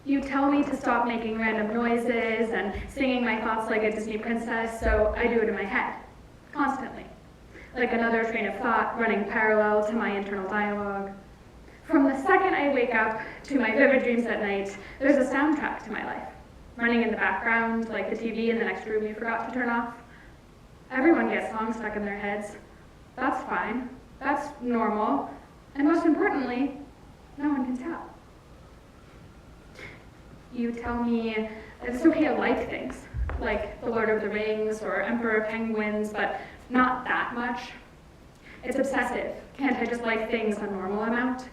You tell me to stop making random noises and singing my thoughts like a Disney princess, so I do it in my head, constantly, like another train of thought running parallel to my internal dialogue. From the second I wake up to my vivid dreams at night, there's a soundtrack to my life, running in the background like the TV in the next room you forgot to turn off. Everyone gets songs stuck in their heads. That's fine. That's normal. And most importantly, no one can tell. You tell me it's okay to like things, like The Lord of the Rings or Emperor Penguins, but not that much. It's obsessive. Can't I just like things a normal amount?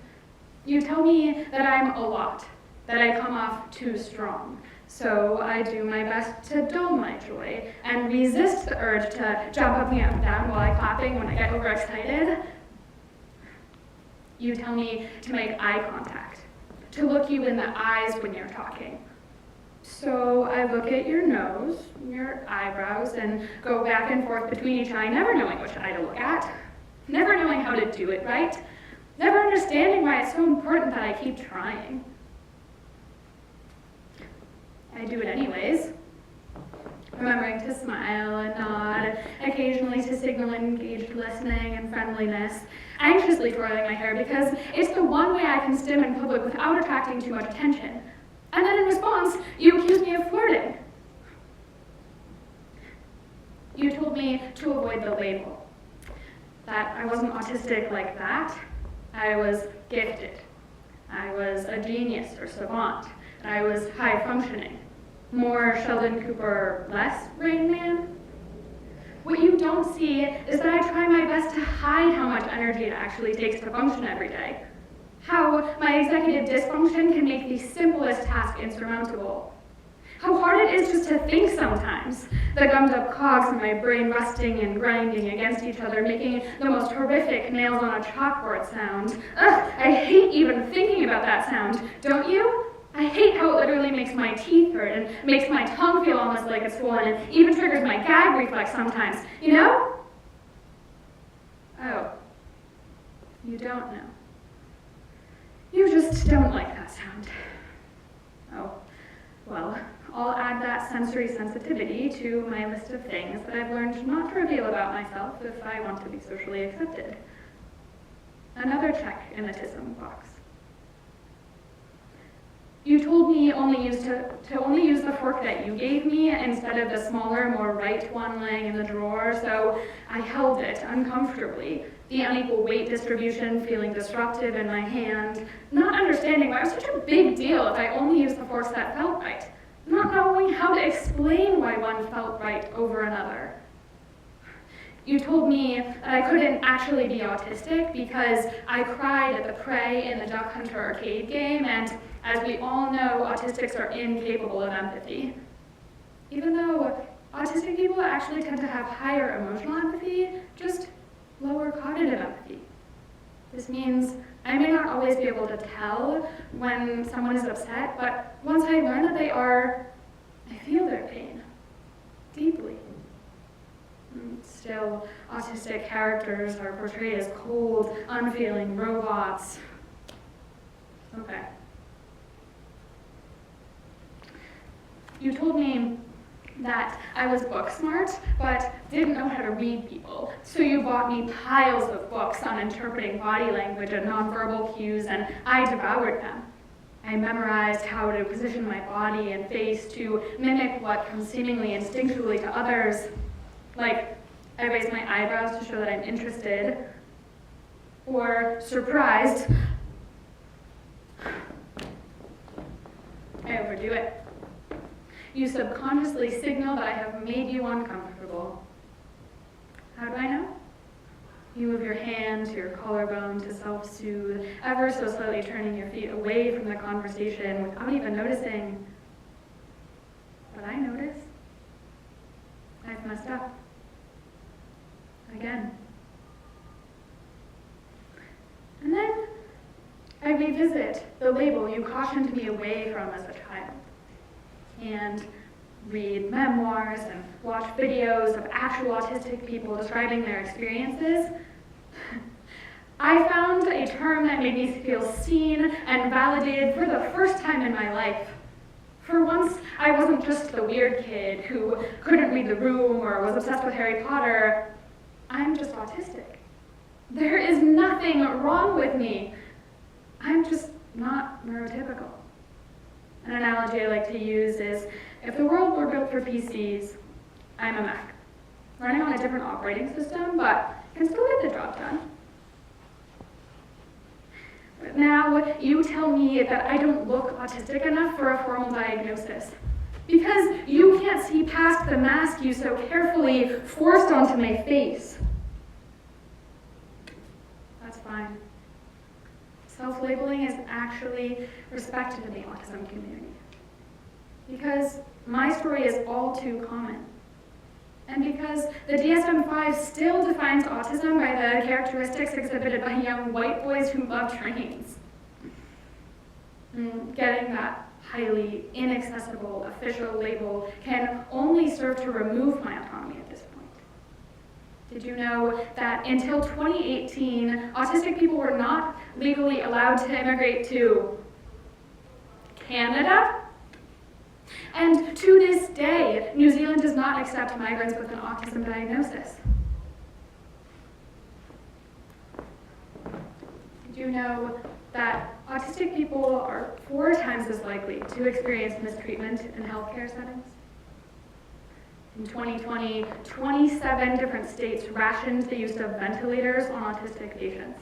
You tell me that I'm a lot, that I come off too strong. So I do my best to dull my joy and resist the urge to jump up and down while I'm clapping when I get overexcited. You tell me to make eye contact, to look you in the eyes when you're talking. So I look at your nose, your eyebrows, and go back and forth between each eye, never knowing which eye to look at, never knowing how to do it right, never understanding why it's so important that I keep trying. I do it anyways, remembering to smile and nod, occasionally to signal engaged listening and friendliness, anxiously twirling my hair because it's the one way I can stim in public without attracting too much attention. And then in response, you accuse me of flirting. You told me to avoid the label, that I wasn't autistic like that. I was gifted. I was a genius or savant. I was high functioning. More Sheldon Cooper, less Rain Man. What you don't see is that I try my best to hide how much energy it actually takes to function every day. How my executive dysfunction can make the simplest task insurmountable. How hard it is just to think sometimes. The gummed up cogs in my brain rusting and grinding against each other, making the most horrific nails on a chalkboard sound. Ugh, I hate even thinking about that sound, don't you? I hate how it literally makes my teeth hurt and makes my tongue feel almost like it's swollen and even triggers my gag reflex sometimes, you know? Oh, you don't know. You just don't like that sound. Oh, well, I'll add that sensory sensitivity to my list of things that I've learned not to reveal about myself if I want to be socially accepted. Another check in the TSP box. You told me to only use the fork that you gave me instead of the smaller, more right one laying in the drawer, so I held it uncomfortably, the unequal weight distribution feeling disruptive in my hand, not understanding why it was such a big deal if I only used the forks that felt right, not knowing how to explain why one felt right over another. You told me that I couldn't actually be autistic because I cried at the prey in the Duck Hunter arcade game, and as we all know, autistics are incapable of empathy. Even though autistic people actually tend to have higher emotional empathy, just lower cognitive empathy. This means I may not always be able to tell when someone is upset, but once I learn that they are, I feel their pain deeply. Still, autistic characters are portrayed as cold, unfeeling robots. Okay. You told me that I was book smart, but didn't know how to read people. So you bought me piles of books on interpreting body language and nonverbal cues, and I devoured them. I memorized how to position my body and face to mimic what comes seemingly instinctually to others. Like, I raise my eyebrows to show that I'm interested, or surprised. I overdo it. You subconsciously signal that I have made you uncomfortable. How do I know? You move your hand to your collarbone to self-soothe, ever so slightly turning your feet away from the conversation without even noticing. But I notice. I've messed up. Again. And then I revisit the label you cautioned me away from as a child, and read memoirs and watch videos of actual autistic people describing their experiences. I found a term that made me feel seen and validated for the first time in my life. For once, I wasn't just the weird kid who couldn't read the room or was obsessed with Harry Potter. I'm just autistic. There is nothing wrong with me. I'm just not neurotypical. An analogy I like to use is, if the world were built for PCs, I'm a Mac, running on a different operating system, but can still get the job done. But now you tell me that I don't look autistic enough for a formal diagnosis, because you can't see past the mask you so carefully forced onto my face. That's fine. Self-labeling is actually respected in the autism community, because my story is all too common. And because the DSM-5 still defines autism by the characteristics exhibited by young white boys who love trains. Getting that highly inaccessible official label can only serve to remove my autonomy at this point. Did you know that until 2018, autistic people were not legally allowed to immigrate to Canada? And to this day, New Zealand does not accept migrants with an autism diagnosis. Did you know that autistic people are 4 times as likely to experience mistreatment in healthcare settings? In 2020, 27 different states rationed the use of ventilators on autistic patients.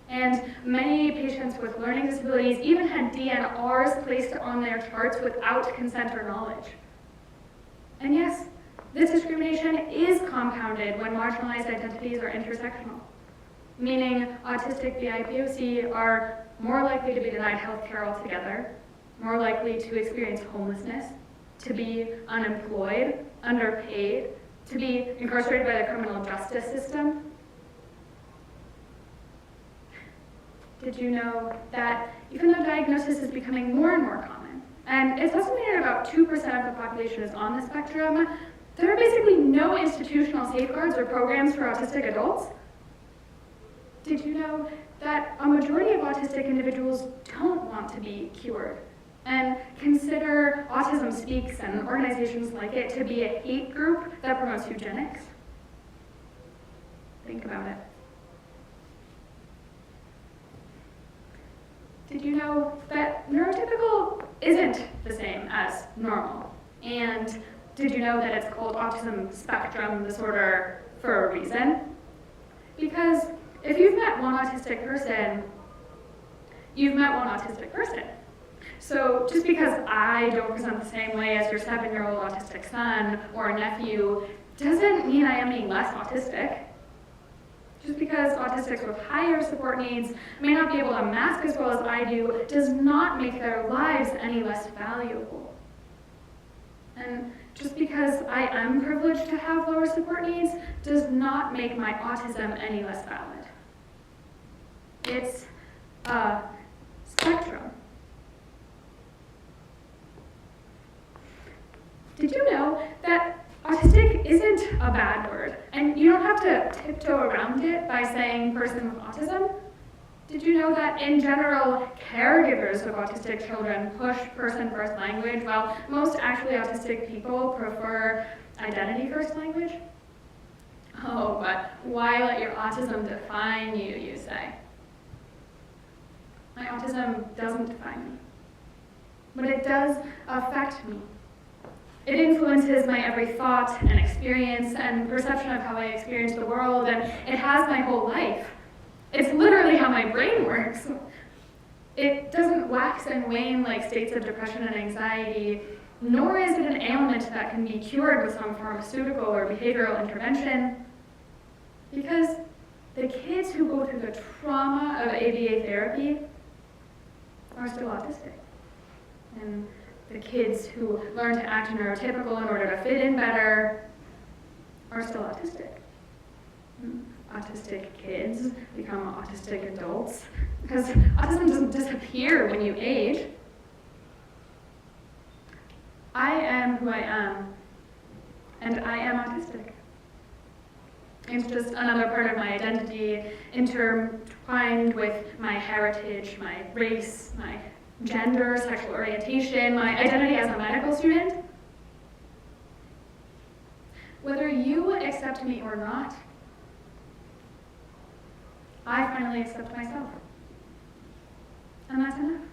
And many patients with learning disabilities even had DNRs placed on their charts without consent or knowledge. And yes, this discrimination is compounded when marginalized identities are intersectional, meaning autistic BIPOC are more likely to be denied health care altogether, more likely to experience homelessness, to be unemployed, underpaid, to be incarcerated by the criminal justice system. Did you know that even though diagnosis is becoming more and more common, and it's estimated about 2% of the population is on the spectrum, there are basically no institutional safeguards or programs for autistic adults? Did you know that a majority of autistic individuals don't want to be cured and consider Autism Speaks and organizations like it to be a hate group that promotes eugenics? Think about it. Did you know that neurotypical isn't the same as normal? And did you know that it's called autism spectrum disorder for a reason? Because if you've met one autistic person, you've met one autistic person. So just because I don't present the same way as your 7-year-old autistic son or nephew doesn't mean I am any less autistic. Just because autistics with higher support needs may not be able to mask as well as I do does not make their lives any less valuable. And just because I am privileged to have lower support needs does not make my autism any less valid. It's a spectrum. Did you know that autistic isn't a bad word, and you don't have to tiptoe around it by saying person with autism? Did you know that in general, caregivers of autistic children push person-first language, while most actually autistic people prefer identity-first language? Oh, but why let your autism define you, you say? My autism doesn't define me, but it does affect me. It influences my every thought and experience and perception of how I experience the world, and it has my whole life. It's literally how my brain works. It doesn't wax and wane like states of depression and anxiety, nor is it an ailment that can be cured with some pharmaceutical or behavioral intervention, because the kids who go through the trauma of ABA therapy are still autistic. And the kids who learn to act neurotypical in order to fit in better are still autistic. Autistic kids become autistic adults because autism doesn't disappear when you age. I am who I am, and I am autistic. It's just another part of my identity intertwined with my heritage, my race, my gender, sexual orientation, my identity as a medical student. Whether you accept me or not, I finally accept myself. And that's enough.